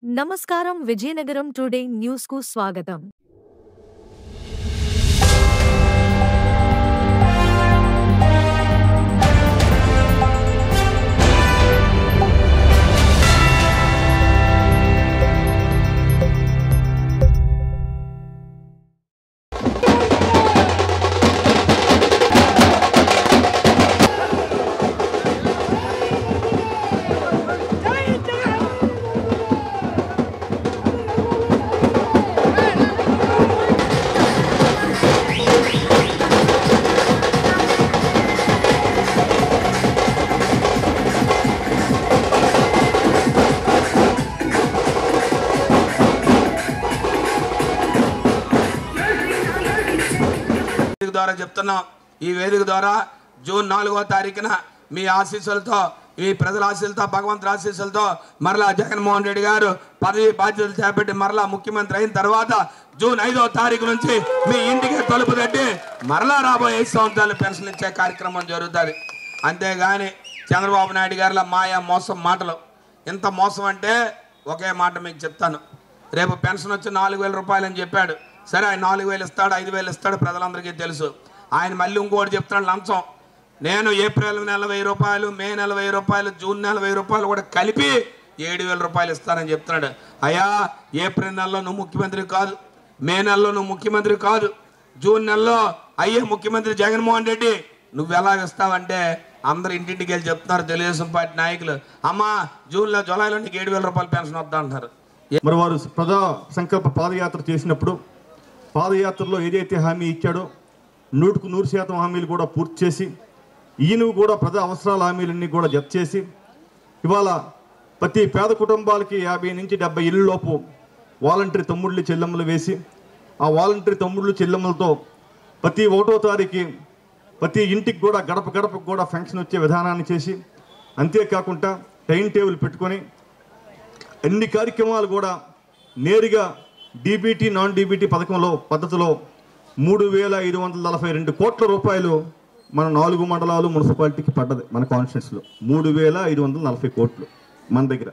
నమస్కారం Vizianagaram today news కు స్వాగతం. ద్వారా చెప్తున్నాం. ఈ వేదిక ద్వారా జూన్ 4వ తారీఖున మీ ఆశీస్సులతో, ఈ ప్రజల ఆశీస్సులతో, భగవంతుడి ఆశీస్సులతో మరలా జగన్మోహన్ రెడ్డి గారు పదవి బాధ్యతలు చేపట్టి మరలా ముఖ్యమంత్రి అయిన తర్వాత జూన్ 5వ తారీఖు నుంచి మీ ఇంటికి తలుపు తట్టి మరలా రాబోయే 5 సంవత్సరాలు పెన్షన్ ఇచ్చే కార్యక్రమం జరుగుతుంది. అంతేగాని చంద్రబాబు నాయుడు గారిలో మాయా మోసం మాటలు. ఎంత మోసం అంటే ఒకే మాట మీకు చెప్తాను. రేపు పెన్షన్ వచ్చి 4,000 రూపాయలు అని చెప్పాడు. సరే, ఆయన 4,000 ఇస్తాడు, 5,000 ఇస్తాడు, ప్రజలందరికీ తెలుసు. ఆయన మళ్ళీ ఇంకోటి చెప్తున్నాడు, లంచం. నేను ఏప్రిల్ నెల 1,000 రూపాయలు, మే నెల 1,000 రూపాయలు, జూన్ నెల 1,000 రూపాయలు కూడా కలిపి 7,000 రూపాయలు ఇస్తానని చెప్తున్నాడు. అయ్యా, ఏప్రిల్ నెలలో నువ్వు ముఖ్యమంత్రి కాదు, మే నెలలో నువ్వు ముఖ్యమంత్రి కాదు, జూన్ నెలలో అయ్యే ముఖ్యమంత్రి జగన్మోహన్ రెడ్డి. నువ్వు ఎలా ఇస్తావంటే అందరు ఇంటింటికి వెళ్ళి చెప్తున్నారు తెలుగుదేశం పార్టీ నాయకులు, అమ్మా జూన్లో జూలైలో నీకు 7,000 రూపాయలు పెన్షన్ వద్దా అంటారు. మరి వారు ప్రజా సంకల్ప పాదయాత్ర చేసినప్పుడు పాదయాత్రలో ఏదైతే హామీ ఇచ్చాడో 100% హామీలు కూడా పూర్తి చేసి, ఈయన కూడా ప్రజా అవసరాల హామీలన్నీ కూడా జత చేసి, ఇవాళ ప్రతి పేద కుటుంబాలకి 50 నుంచి 70 ఇళ్ళ లోపు వాలంటరీ తమ్ముళ్ళు చెల్లెమ్మలు వేసి, ఆ వాలంటరీ తమ్ముళ్ళు చెల్లెమ్మలతో ప్రతి 1వ తారీఖు ప్రతి ఇంటికి కూడా గడప గడపకు కూడా ఫంక్షన్ వచ్చే విధానాన్ని చేసి, అంతేకాకుండా టైం టేబుల్ పెట్టుకొని అన్ని కార్యక్రమాలు కూడా నేరుగా డీబీటీ నాన్ డీబీటీ పద్ధతిలో 3,542 కోట్ల రూపాయలు మన 4 మండలాలు మున్సిపాలిటీకి పడ్డది. మన కాన్స్టిట్యూన్సీలో 3,540 కోట్లు మన దగ్గర.